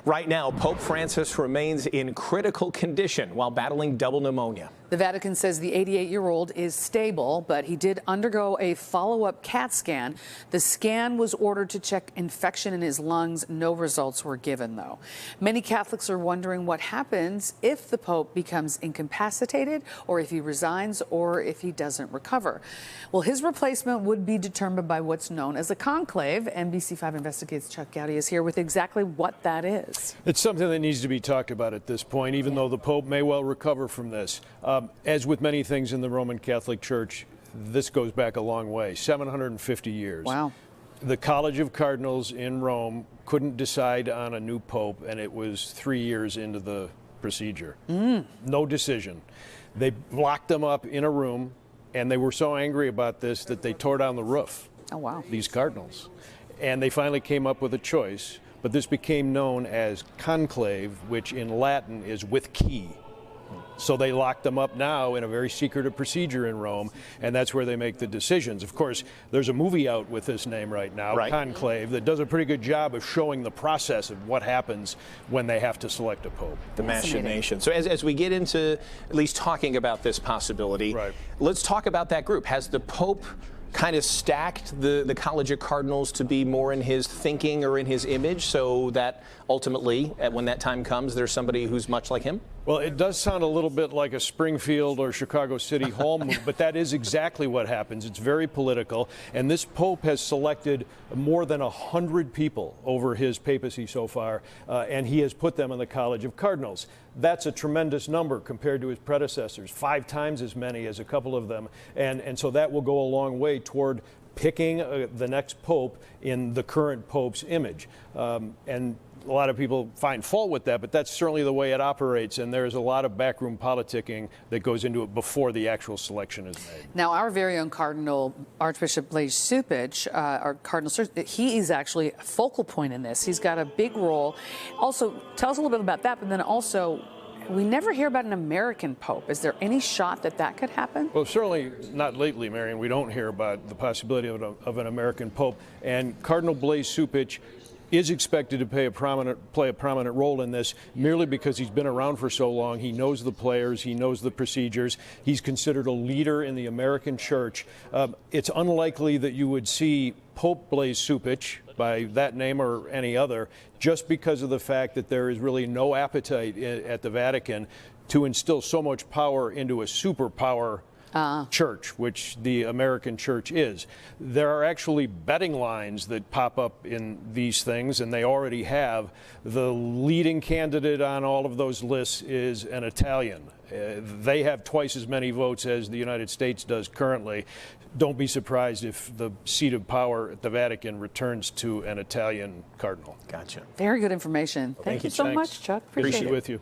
Right now, Pope Francis remains in critical condition while battling double pneumonia. The Vatican says the 88-year-old is stable, but he did undergo a follow-up CAT scan. The scan was ordered to check infection in his lungs. No results were given, though. Many Catholics are wondering what happens if the Pope becomes incapacitated, or if he resigns, or if he doesn't recover. Well, his replacement would be determined by what's known as a conclave. NBC5 Investigates' Chuck Goudie is here with exactly what that is. It's something that needs to be talked about at this point, even though the Pope may well recover from this. As with many things in the Roman Catholic Church, this goes back a long way, 750 years. Wow. The College of Cardinals in Rome couldn't decide on a new pope, and it was 3 years into the procedure. No decision. They locked them up in a room, and they were so angry about this that they tore down the roof. Oh, wow. These cardinals. And they finally came up with a choice, but this became known as conclave, which in Latin is with key. So they locked them up now in a very secretive procedure in Rome, and that's where they make the decisions. Of course, there's a movie out with this name right now, Conclave, that does a pretty good job of showing the process of what happens when they have to select a pope. The machination. So as we get into at least talking about this possibility, let's talk about that group. Has the Pope kind of stacked the College of Cardinals to be more in his thinking or in his image, so that ultimately, when that time comes, there's somebody who's much like him? Well, it does sound a little bit like a Springfield or Chicago City Hall move, but that is exactly what happens. It's very political, and this Pope has selected more than 100 people over his papacy so far, and he has put them in the College of Cardinals. That's a tremendous number compared to his predecessors, 5 times as many as a couple of them, and so that will go a long way toward picking the next pope in the current pope's image. And a lot of people find fault with that, but that's certainly the way it operates, and there's a lot of backroom politicking that goes into it before the actual selection is made. Now, our very own Cardinal Archbishop Blaise Cupich, our Cardinal Search, he is actually a focal point in this. He's got a big role. Also, tell us a little bit about that, but then also, we never hear about an American pope. Is there any shot that that could happen? Well, certainly not lately, Marion. We don't hear about the possibility of an American pope. And Cardinal Blaise Cupich is expected to play a prominent role in this, merely because he's been around for so long. He knows the players, he knows the procedures. He's considered a leader in the American church. It's unlikely that you would see Pope Blaise Cupich by that name or any other, just because of the fact that there is really no appetite at the Vatican to instill so much power into a superpower church, which the American church is. There are actually betting lines that pop up in these things, and they already have. The leading candidate on all of those lists is an Italian. They have twice as many votes as the United States does currently. Don't be surprised if the seat of power at the Vatican returns to an Italian cardinal. Gotcha. Very good information. Thank you so much, Chuck. Appreciate it with you.